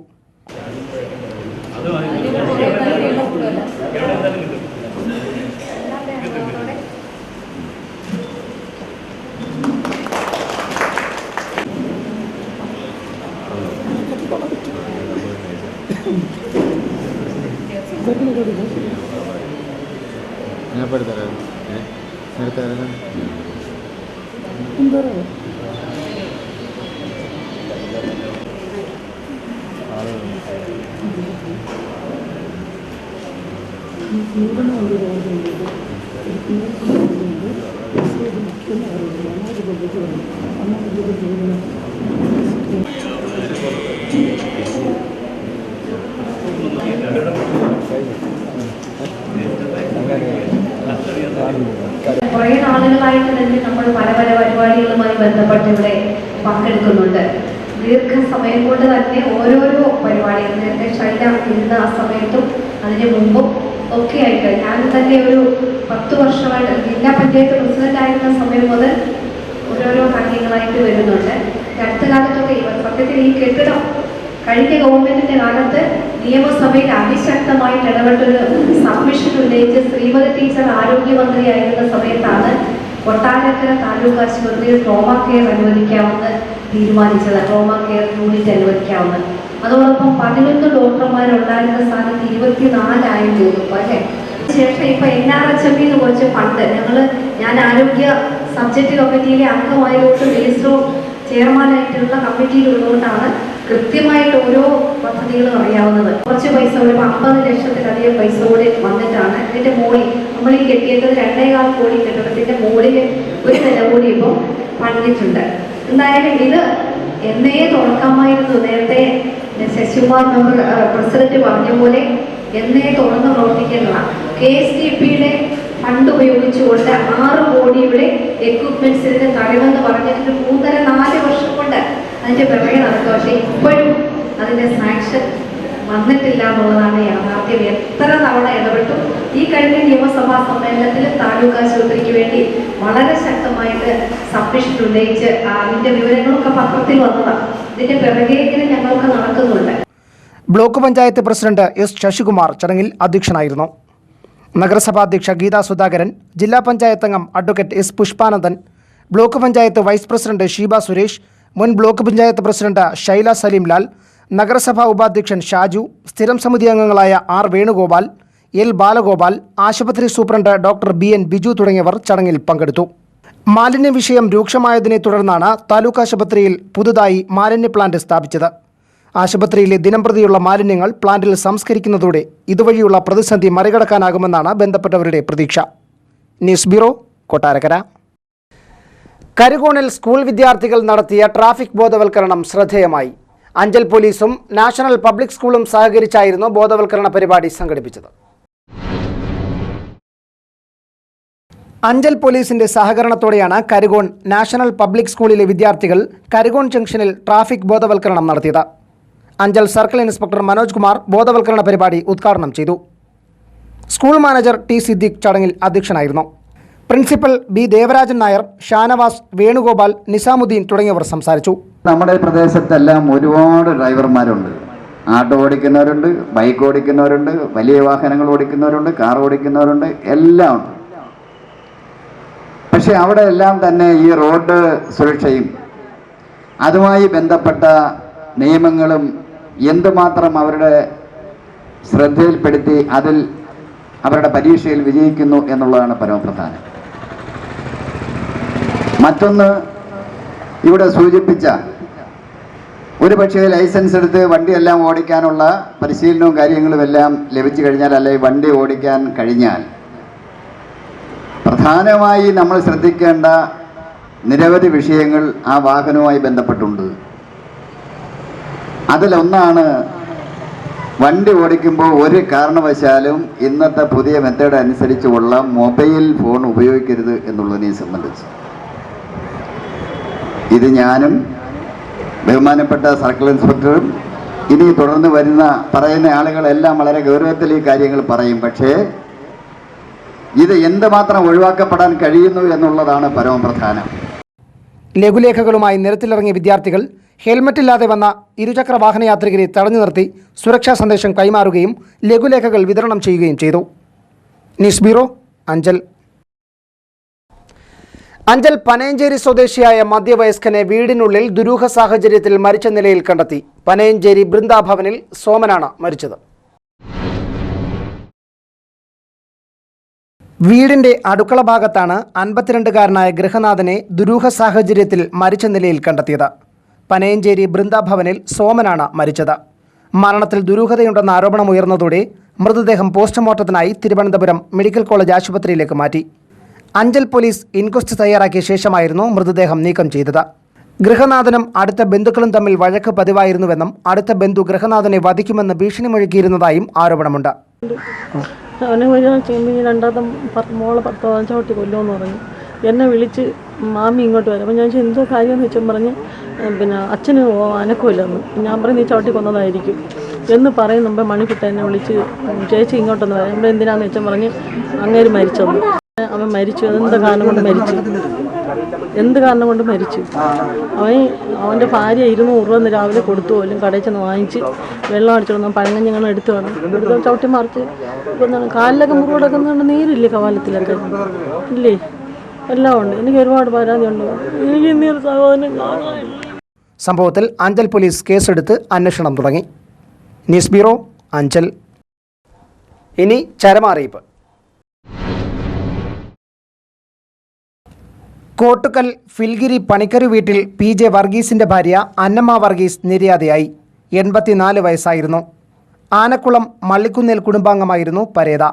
കുറേ നാളുകളായിട്ട് തന്നെ നമ്മൾ പല പരിപാടികളുമായി ബന്ധപ്പെട്ട് ഇവിടെ പങ്കെടുക്കുന്നുണ്ട്. ദീർഘസമയം കൊണ്ട് തന്നെ ഓരോരോ പരിപാടികൾ നേരത്തെ ശൈല ഇരുന്ന ആ സമയത്തും അതിന് മുമ്പും ഒക്കെ ആയിട്ട് ഞാൻ തന്നെ ഒരു 10 വർഷമായിട്ട് ജില്ലാ പഞ്ചായത്ത് പ്രസിഡന്റ് ആയിരുന്ന സമയം മുതൽ ഓരോരോ കാര്യങ്ങളായിട്ട് വരുന്നുണ്ട്. അടുത്ത കാലത്തൊക്കെ സത്യത്തിൽ ഈ കെട്ടിടം കഴിഞ്ഞ ഗവൺമെന്റിന്റെ കാലത്ത് നിയമസഭയിൽ അതിശക്തമായിട്ട് ഇടപെട്ടൊരു സബ്മിഷൻ ഉന്നയിച്ച് ശ്രീമതി ടീച്ചർ ആരോഗ്യമന്ത്രിയായിരുന്ന സമയത്താണ് കൊട്ടാരക്കര താലൂക്ക് ആശുപത്രിയിൽ ട്രോമ കെയർ അനുവദിക്കാമെന്ന് തീരുമാനിച്ചത്. ട്രോമ കെയർ യൂണിറ്റ് അനുവദിക്കാമെന്ന്. അതോടൊപ്പം 11 ഡോക്ടർമാരുണ്ടായിരുന്ന സ്ഥാനത്ത് 24 തോന്നുന്നു അല്ലേ. ശേഷം ഇപ്പൊ NRHM കുറച്ച് ഫണ്ട് ഞാൻ ആരോഗ്യ സബ്ജക്ട് കമ്മിറ്റിയിലെ അംഗമായതുകൊണ്ട് മിനിസ്റ്ററും ചെയർമാനായിട്ടുള്ള കമ്മിറ്റിയിലുള്ളതുകൊണ്ടാണ് കൃത്യമായിട്ട് ഓരോ പദ്ധതികളും അറിയാവുന്നത്. കുറച്ച് പൈസ ഒരു 50 ലക്ഷത്തിലധികം പൈസ കൂടി വന്നിട്ടാണ് ഇതിന്റെ മുകളിൽ നമ്മൾ ഈ കെട്ടിയത് 2.25 കോടി കെട്ടിടത്തിന്റെ മുകളിൽ ഒരു നില കൂടി ഇപ്പോൾ പണിതിട്ടുണ്ട്. എന്തായാലും ഇത് എന്നേ തുറക്കാമായിരുന്നു. നേരത്തെ ശശികുമാർ മെമ്പർ പ്രസിഡന്റ് പറഞ്ഞ പോലെ എന്നേ തുറന്ന് പ്രവർത്തിക്കേണ്ടതാണ്. KSTPയുടെ ഫണ്ട് ഉപയോഗിച്ചുകൊണ്ട് 6 കോടിയുടെ എക്വിപ്മെന്റ്സിന് തരമെന്ന് പറഞ്ഞിട്ട് 3.5-4 വർഷം കൊണ്ട് അതിന്റെ പിറകെ നടക്കുക. പക്ഷെ ഇപ്പോഴും അതിന്റെ സാങ്ഷൻ വന്നിട്ടില്ല എന്നുള്ളതാണ് യാഥാർത്ഥ്യം. എത്ര തവണ ഇടപെട്ടു. ഈ കഴിഞ്ഞ നിയമസഭാ സമ്മേളനത്തിൽ താലൂക്ക് ആശുപത്രിക്ക് വേണ്ടി വളരെ ശക്തമായിട്ട് സബ്മിഷൻ ഉന്നയിച്ച് അതിന്റെ വിവരങ്ങളൊക്കെ പത്രത്തിൽ വന്നതാണ്. ഇതിന്റെ പിറകെ ഞങ്ങൾക്ക് നടക്കുന്നുണ്ട്. Block panchayat president S. Sasikumar ചടങ്ങിൽ അധ്യക്ഷനായിരുന്നു. നഗരസഭാ അധ്യക്ഷ ഗീതാ സുധാകരൻ, ജില്ലാ പഞ്ചായത്ത് അംഗം advocate S. Pushpanandan, block panchayat vice president Sheeba Suresh, മുൻ ബ്ലോക്ക് പഞ്ചായത്ത് പ്രസിഡന്റ് ഷൈല സലീംലാൽ, നഗരസഭാ ഉപാധ്യക്ഷൻ ഷാജു, സ്ഥിരം സമിതി അംഗങ്ങളായ R. വേണുഗോപാൽ, L. ബാലഗോപാൽ, ആശുപത്രി സൂപ്രണ്ട് ഡോക്ടർ BN. ബിജു തുടങ്ങിയവർ ചടങ്ങിൽ പങ്കെടുത്തു. മാലിന്യ വിഷയം രൂക്ഷമായതിനെ തുടർന്നാണ് താലൂക്ക് ആശുപത്രിയിൽ പുതുതായി മാലിന്യ പ്ലാന്റ് സ്ഥാപിച്ചത്. ആശുപത്രിയിലെ ദിനംപ്രതിയുള്ള മാലിന്യങ്ങൾ പ്ലാന്റിൽ സംസ്കരിക്കുന്നതോടെ ഇതുവഴിയുള്ള പ്രതിസന്ധി മറികടക്കാനാകുമെന്നാണ് ബന്ധപ്പെട്ടവരുടെ പ്രതീക്ഷ. News bureau, Kottarakkara. കരുകോണിൽ സ്കൂൾ വിദ്യാർത്ഥികൾ നടത്തിയ ട്രാഫിക് ബോധവൽക്കരണം ശ്രദ്ധേയമായി. അഞ്ചൽ പോലീസും നാഷണൽ പബ്ലിക് സ്കൂളും സഹകരിച്ചായിരുന്നു ബോധവൽക്കരണ പരിപാടി സംഘടിപ്പിച്ചത്. അഞ്ചൽ പോലീസിന്റെ സഹകരണത്തോടെയാണ് കരുകോൺ നാഷണൽ പബ്ലിക് സ്കൂളിലെ വിദ്യാർത്ഥികൾ കരുകോൺ ജംഗ്ഷനിൽ ട്രാഫിക് ബോധവൽക്കരണം നടത്തിയത്. അഞ്ചൽ സർക്കിൾ ഇൻസ്പെക്ടർ മനോജ് കുമാർ ബോധവൽക്കരണ പരിപാടി ഉദ്ഘാടനം ചെയ്തു. School manager T. സിദ്ദിഖ് ചടങ്ങിൽ അധ്യക്ഷനായിരുന്നു. Principal B. ദേവരാജൻ നായർ, ഷാനവാസ്, വേണുഗോപാൽ, നിസാമുദ്ദീൻ തുടങ്ങിയവർ സംസാരിച്ചു. നമ്മുടെ പ്രദേശത്തെല്ലാം ഒരുപാട് ഡ്രൈവർമാരുണ്ട്. ആട്ടോ ഓടിക്കുന്നവരുണ്ട്, ബൈക്ക് ഓടിക്കുന്നവരുണ്ട്, വലിയ വാഹനങ്ങൾ ഓടിക്കുന്നവരുണ്ട്, കാർ ഓടിക്കുന്നവരുണ്ട്, എല്ലാം ഉണ്ട്. പക്ഷെ അവിടെ എല്ലാം തന്നെ ഈ റോഡ് സുരക്ഷയും അതുമായി ബന്ധപ്പെട്ട നിയമങ്ങളും എന്തുമാത്രം അവരുടെ ശ്രദ്ധയിൽപ്പെടുത്തി അതിൽ അവരുടെ പരീക്ഷയിൽ വിജയിക്കുന്നു എന്നുള്ളതാണ് പരമപ്രധാനം. മറ്റൊന്ന്, ഇവിടെ സൂചിപ്പിച്ച ഒരു പക്ഷേ ലൈസൻസ് എടുത്ത് വണ്ടിയെല്ലാം ഓടിക്കാനുള്ള പരിശീലനവും കാര്യങ്ങളും എല്ലാം ലഭിച്ചു കഴിഞ്ഞാൽ, അല്ലെങ്കിൽ വണ്ടി ഓടിക്കാൻ കഴിഞ്ഞാൽ, പ്രധാനമായി നമ്മൾ ശ്രദ്ധിക്കേണ്ട നിരവധി വിഷയങ്ങൾ ആ വാഹനവുമായി ബന്ധപ്പെട്ടുണ്ട്. അതിലൊന്നാണ്, വണ്ടി ഓടിക്കുമ്പോൾ ഒരു കാരണവശാലും ഇന്നത്തെ പുതിയ മെത്തേഡ് അനുസരിച്ചുള്ള മൊബൈൽ ഫോൺ ഉപയോഗിക്കരുത് എന്നുള്ളതിനെ സംബന്ധിച്ച്. ഇത് ഞാനും ബഹുമാനപ്പെട്ട സർക്കിൾ ഇൻസ്പെക്ടറും ഇനി തുടർന്ന് പറയുന്ന ആളുകളെല്ലാം വളരെ ഗൗരവത്തിൽ ഈ കാര്യങ്ങൾ പറയും. പക്ഷേ ഇത് എന്തുമാത്രം ഒഴിവാക്കപ്പെടാൻ കഴിയുന്നു എന്നുള്ളതാണ് പരമപ്രധാനം. ലഘുലേഖകളുമായി നിരത്തിലിറങ്ങിയ വിദ്യാർത്ഥികൾ ഹെൽമറ്റില്ലാതെ വന്ന ഇരുചക്ര വാഹനയാത്രികരെ തടഞ്ഞു നിർത്തി സുരക്ഷാ സന്ദേശം കൈമാറുകയും ലഘുലേഖകൾ വിതരണം ചെയ്യുകയും ചെയ്തു. News bureau, Anchal. അഞ്ചൽ പനയഞ്ചേരി സ്വദേശിയായ മധ്യവയസ്കനെ വീടിനുള്ളിൽ ദുരൂഹ സാഹചര്യത്തിൽ മരിച്ച നിലയിൽ കണ്ടെത്തി. പനയഞ്ചേരി ബൃന്ദാഭവനിൽ സോമനാണ് മരിച്ചത്. വീടിന്റെ അടുക്കള ഭാഗത്താണ് 52-കാരനായ ഗൃഹനാഥനെ ദുരൂഹ സാഹചര്യത്തിൽ മരിച്ച നിലയിൽ കണ്ടെത്തിയത്. പനയഞ്ചേരി ബൃന്ദാഭവനിൽ സോമനാണ് മരിച്ചത്. മരണത്തിൽ ദുരൂഹതയുണ്ടെന്ന ആരോപണമുയർന്നതോടെ മൃതദേഹം പോസ്റ്റ്മോർട്ടത്തിനായി തിരുവനന്തപുരം മെഡിക്കൽ കോളേജ് ആശുപത്രിയിലേക്ക് മാറ്റി. അഞ്ചൽ പോലീസ് ഇൻക്വസ്റ്റ് തയ്യാറാക്കിയ ശേഷമായിരുന്നു മൃതദേഹം നീക്കം ചെയ്തത്. ഗൃഹനാഥനും അടുത്ത ബന്ധുക്കളും തമ്മിൽ വഴക്ക് പതിവായിരുന്നുവെന്നും അടുത്ത ബന്ധു ഗൃഹനാഥനെ വധിക്കുമെന്ന് ഭീഷണി മുഴക്കിയിരുന്നതായും ആരോപണമുണ്ട്. അവനെ രണ്ടാമത്തെ മോളെ 10 ചവിട്ടി കൊല്ലുമെന്ന് പറഞ്ഞു. എന്നെ വിളിച്ച് മാമി ഇങ്ങോട്ട് വരാം. അപ്പോൾ ഞാൻ എന്തോ കാര്യമെന്ന് വെച്ചാൽ പറഞ്ഞ് പിന്നെ അച്ഛന് അനക്കമില്ലെന്ന്. ഞാൻ പറഞ്ഞ് നീ ചവിട്ടി കൊന്നതായിരിക്കും എന്ന് പറയും മുമ്പേ മണിപ്പിട്ട എന്നെ വിളിച്ച് ചേച്ചി ഇങ്ങോട്ടൊന്ന് വരാം. ഇവിടെ എന്തിനാന്ന് വെച്ചാൽ പറഞ്ഞ് അങ്ങേര് മരിച്ചെന്ന്. അവൻ മരിച്ചു. എന്ത് കാരണം കൊണ്ട് മരിച്ചു? അവൻ്റെ ഭാര്യ 200 രൂപ രാവിലെ കൊടുത്തു പോലും കടയിൽ ചെന്ന് വാങ്ങിച്ച് വെള്ളം അടിച്ചോളൂ പഴങ്ങഞ്ഞങ്ങൾ എടുത്തു വേണം എടുത്ത് ചവിട്ടി മറിച്ച് ഇപ്പം കാലിലൊക്കെ മുറിവ് കിടക്കുന്നുണ്ട്. നീരില്ലേ കവാലത്തിലൊക്കെ ഇല്ലേ? എല്ലാം ഉണ്ട്. എനിക്ക് ഒരുപാട് പരാതിയുണ്ട്. എനിക്ക് ഇന്നൊരു സഹോദരൻ കാണാനില്ല. സംഭവത്തിൽ അഞ്ചൽ പോലീസ് കേസെടുത്ത് അന്വേഷണം തുടങ്ങി. News bureau, Anchal. ഇനി ചരമറിയിപ്പ്. കോട്ടുക്കൽ ഫിൽഗിരി പണിക്കരു വീട്ടിൽ PJ വർഗീസിൻ്റെ ഭാര്യ അന്നമ്മ വർഗീസ് നിര്യാതയായി. 84 വയസ്സായിരുന്നു. ആനക്കുളം മള്ളിക്കുന്നേൽ കുടുംബാംഗമായിരുന്നു പരേത.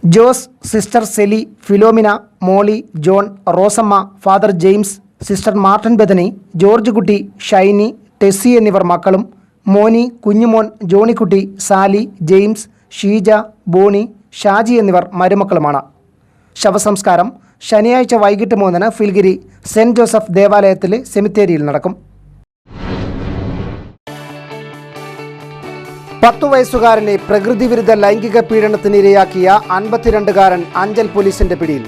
Jose, sister Seli, Philomina, Molly, John, Rosamma, father James, sister Martin Bethany, George Kutty, Shiny, Tessy എന്നിവർ മക്കളും മോനി, കുഞ്ഞുമോൻ, ജോണിക്കുട്ടി, സാലി, ജെയിംസ്, ഷീജ, ബോണി, ഷാജി എന്നിവർ മരുമക്കളുമാണ്. ശവസംസ്കാരം ശനിയാഴ്ച വൈകിട്ട് 3-ന് ഫിൽഗിരി സെന്റ് ജോസഫ് ദേവാലയത്തിലെ സെമിത്തേരിയിൽ നടക്കും. 10 വയസ്സുകാരനെ പ്രകൃതിവിരുദ്ധ ലൈംഗിക പീഡനത്തിനിരയാക്കിയ 52-കാരൻ അഞ്ചൽ പോലീസിന്റെ പിടിയിൽ.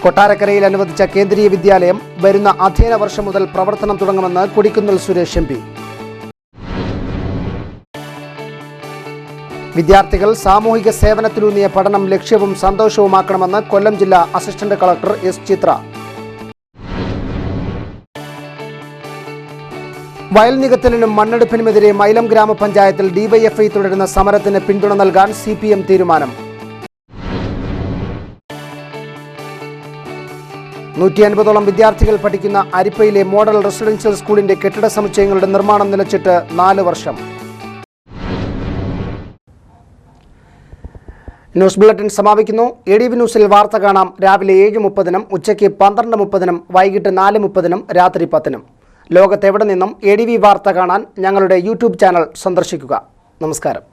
കൊട്ടാരക്കരയിൽ അനുവദിച്ച കേന്ദ്രീയ വിദ്യാലയം വരുന്ന അധ്യയന വർഷം മുതൽ പ്രവർത്തനം തുടങ്ങുമെന്ന് കൊടിക്കുന്നിൽ സുരേഷ് MP. വിദ്യാർത്ഥികൾ സാമൂഹിക സേവനത്തിലൂന്നിയ പഠനം ലക്ഷ്യവും സന്തോഷവുമാക്കണമെന്ന് കൊല്ലം ജില്ലാ അസിസ്റ്റന്റ് കളക്ടർ S. ചിത്ര. വയൽ നികത്തലിനും മണ്ണെടുപ്പിനുമെതിരെ മൈലം ഗ്രാമപഞ്ചായത്തിൽ DYFI തുടരുന്ന സമരത്തിന് പിന്തുണ നൽകാൻ CPM തീരുമാനം. 150ഓളം വിദ്യാർത്ഥികൾ പഠിക്കുന്ന അരിപ്പയിലെ മോഡൽ റെസിഡൻഷ്യൽ സ്കൂളിന്റെ കെട്ടിട സമുച്ചയങ്ങളുടെ നിർമ്മാണം നിലച്ചിട്ട് 4 വർഷം. ന്യൂസ് ബുള്ളറ്റിൻ സമാപിക്കുന്നു. ADV ന്യൂസിൽ വാർത്ത കാണാം രാവിലെ 7:30-നും ഉച്ചയ്ക്ക് 12:30-നും വൈകിട്ട് 4:30-നും രാത്രി 10-നും. ലോകത്തെവിടെ നിന്നും ADV വാർത്ത കാണാൻ ഞങ്ങളുടെ YouTube ചാനൽ സന്ദർശിക്കുക. നമസ്കാരം.